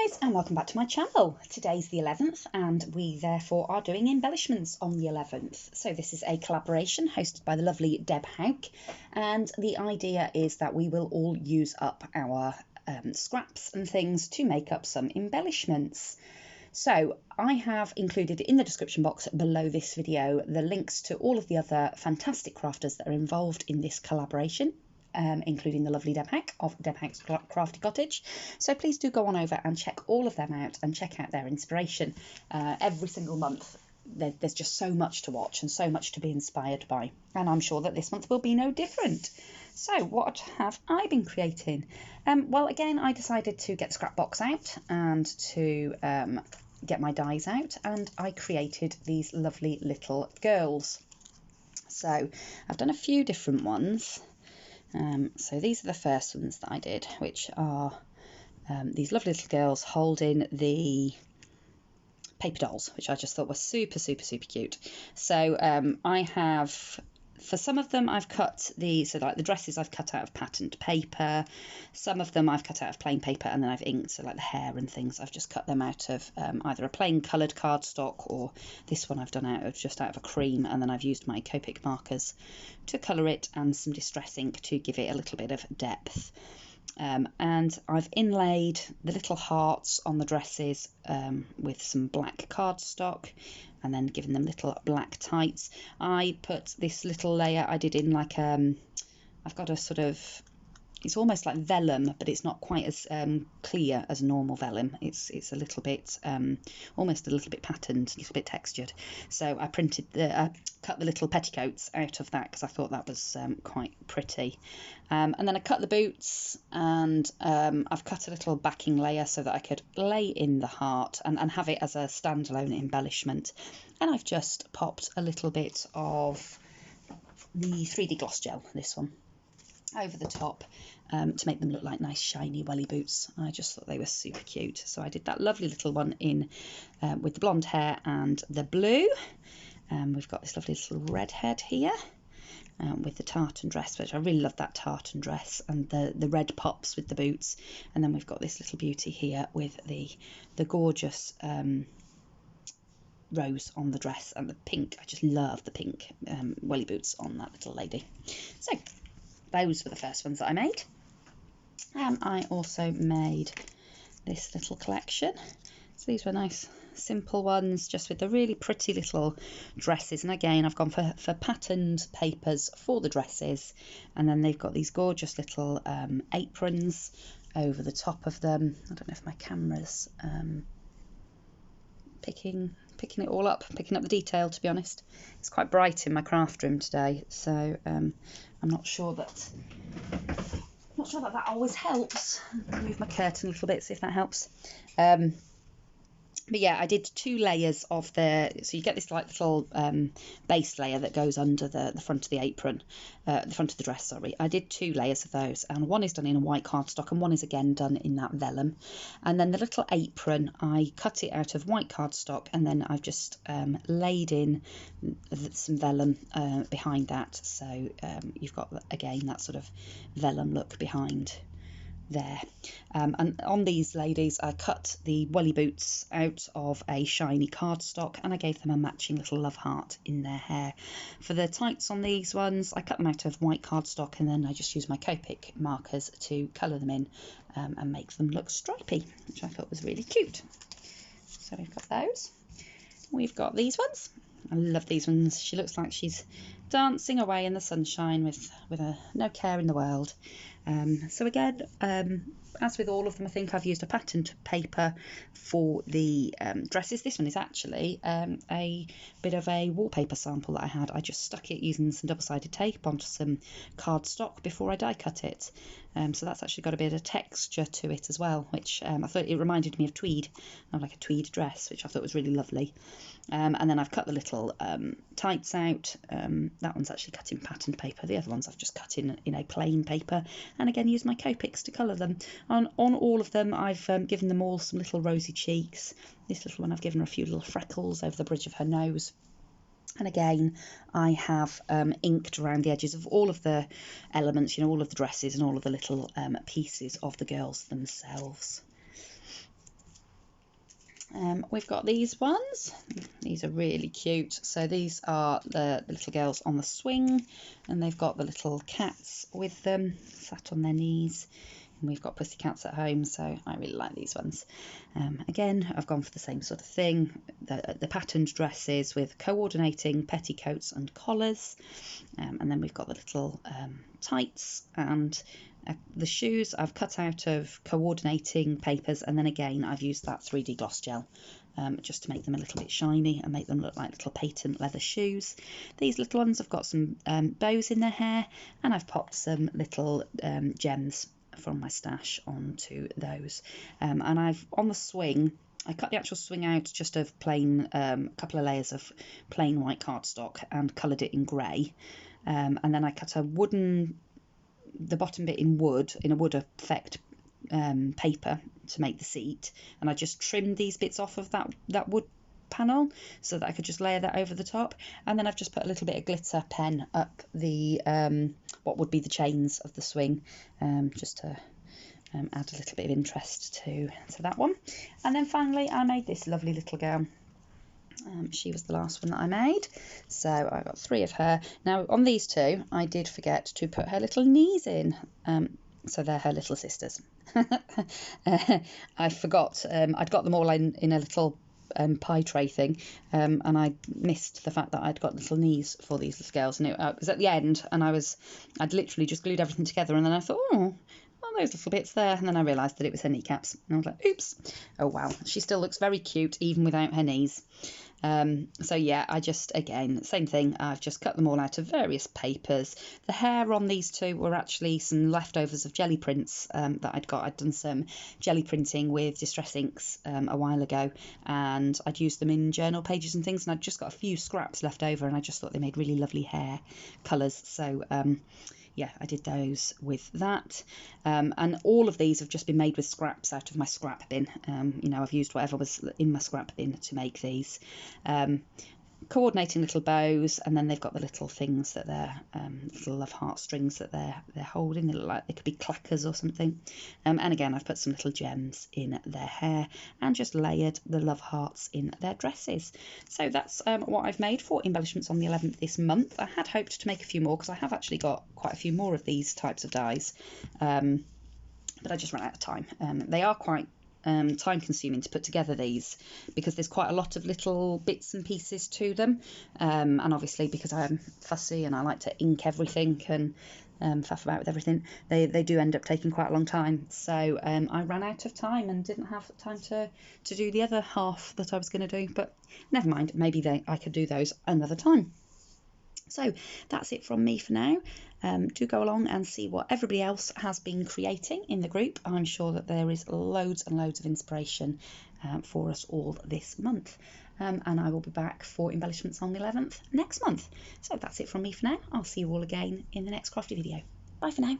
guys, and welcome back to my channel. Today's the 11th and we therefore are doing embellishments on the 11th. So this is a collaboration hosted by the lovely Deb Houck, and the idea is that we will all use up our scraps and things to make up some embellishments. So I have included in the description box below this video the links to all of the other fantastic crafters that are involved in this collaboration, including the lovely Deb Houck of Deb Houck's Crafty Cottage. So please do go on over and check all of them out and check out their inspiration. Every single month there's just so much to watch and so much to be inspired by, and I'm sure that this month will be no different. So what have I been creating? Well, again, I decided to get the scrap box out and to get my dies out, and I created these lovely little girls. So I've done a few different ones. So these are the first ones that I did, which are these lovely little girls holding the paper dolls, which I just thought were super cute. So I have, for some of them I've cut so like the dresses I've cut out of patterned paper, some of them I've cut out of plain paper and then I've inked, so like the hair and things I've just cut them out of either a plain coloured cardstock, or this one I've done just out of a cream, and then I've used my Copic markers to colour it and some distress ink to give it a little bit of depth. And I've inlaid the little hearts on the dresses with some black cardstock, and then given them little black tights. I put this little layer I did in like I've got a sort of, it's almost like vellum, but it's not quite as clear as normal vellum. It's a little bit, almost a little bit patterned, a little bit textured. So I cut the little petticoats out of that because I thought that was quite pretty. And then I cut the boots, and I've cut a little backing layer so that I could lay in the heart and have it as a standalone embellishment. And I've just popped a little bit of the 3D gloss gel, this one, over the top to make them look like nice shiny welly boots. I just thought they were super cute, so I did that lovely little one in with the blonde hair and the blue. We've got this lovely little red head here with the tartan dress, which I really love, that tartan dress, and the red pops with the boots. And then we've got this little beauty here with the gorgeous rose on the dress and the pink. I just love the pink welly boots on that little lady. So those were the first ones that I made. I also made this little collection. So these were nice simple ones, just with the really pretty little dresses. And again, I've gone for patterned papers for the dresses, and then they've got these gorgeous little aprons over the top of them. I don't know if my camera's picking it all up, picking up the detail, to be honest. It's quite bright in my craft room today, so I'm not sure that that always helps. Move my curtain a little bit, see if that helps. But yeah, I did 2 layers of so you get this like little base layer that goes under the front of the apron, the front of the dress, sorry. I did 2 layers of those, and one is done in a white cardstock and one is again done in that vellum. And then the little apron, I cut it out of white cardstock, and then I've just laid in some vellum behind that. So you've got, again, that sort of vellum look behind there. And on these ladies I cut the welly boots out of a shiny cardstock, and I gave them a matching little love heart in their hair. For the tights on these ones, I cut them out of white cardstock, and then I just used my Copic markers to colour them in and make them look stripy, which I thought was really cute. So we've got those. We've got these ones. I love these ones. She looks like she's dancing away in the sunshine with no care in the world. So again, as with all of them, I think I've used a patterned paper for the dresses. This one is actually a bit of a wallpaper sample that I had. I just stuck it using some double-sided tape onto some cardstock before I die cut it. So that's actually got a bit of texture to it as well, which I thought it reminded me of tweed, of like a tweed dress, which I thought was really lovely. And then I've cut the little tights out. That one's actually cut in patterned paper. The other ones I've just cut in a plain paper, and again used my Copics to colour them. On all of them I've given them all some little rosy cheeks. This little one I've given her a few little freckles over the bridge of her nose. And again, I have inked around the edges of all of the elements, all of the dresses and all of the little pieces of the girls themselves. We've got these ones. These are really cute. So these are the little girls on the swing, and they've got the little cats with them sat on their knees. And we've got pussycats at home, so I really like these ones. Again, I've gone for the same sort of thing, the patterned dresses with coordinating petticoats and collars, and then we've got the little tights, and the shoes I've cut out of coordinating papers, and then again I've used that 3D gloss gel just to make them a little bit shiny and make them look like little patent leather shoes. These little ones have got some bows in their hair, and I've popped some little gems from my stash onto those. And I've, on the swing, I cut the actual swing out just of plain, a couple of layers of plain white cardstock and coloured it in grey. And then I cut the bottom bit in a wood effect paper to make the seat, and I just trimmed these bits off of that wood panel so that I could just layer that over the top, and then I've just put a little bit of glitter pen up the what would be the chains of the swing, just to add a little bit of interest to that one. And then finally I made this lovely little girl. She was the last one that I made, so I got 3 of her. Now on these 2 I did forget to put her little knees in, so they're her little sisters. I forgot, I'd got them all in a little pie tray thing, and I missed the fact that I'd got little knees for these little girls, and it was at the end, and I'd literally just glued everything together, and then I thought, oh, those little bits there, and then I realised that it was her kneecaps, and I was like, oops. Oh wow, she still looks very cute even without her knees. So yeah, I just, again, same thing, I've just cut them all out of various papers. The hair on these 2 were actually some leftovers of jelly prints that I'd got. I'd done some jelly printing with Distress Inks a while ago, and I'd used them in journal pages and things, and I'd just got a few scraps left over, and I just thought they made really lovely hair colours, so yeah, I did those with that. And all of these have just been made with scraps out of my scrap bin. You know, I've used whatever was in my scrap bin to make these. Coordinating little bows, and then they've got the little things that they're little love heart strings that they're holding. They look like they could be clackers or something. And again, I've put some little gems in their hair and just layered the love hearts in their dresses. So that's what I've made for embellishments on the 11th this month. I had hoped to make a few more because I have actually got quite a few more of these types of dies, but I just ran out of time. They are quite time consuming to put together these because there's quite a lot of little bits and pieces to them, and obviously because I'm fussy and I like to ink everything and faff about with everything, they do end up taking quite a long time. So I ran out of time and didn't have time to do the other half that I was going to do, but never mind, maybe I could do those another time. So that's it from me for now. Do go along and see what everybody else has been creating in the group. I'm sure that there is loads and loads of inspiration for us all this month. And I will be back for embellishments on the 11th next month. So that's it from me for now. I'll see you all again in the next crafty video. Bye for now.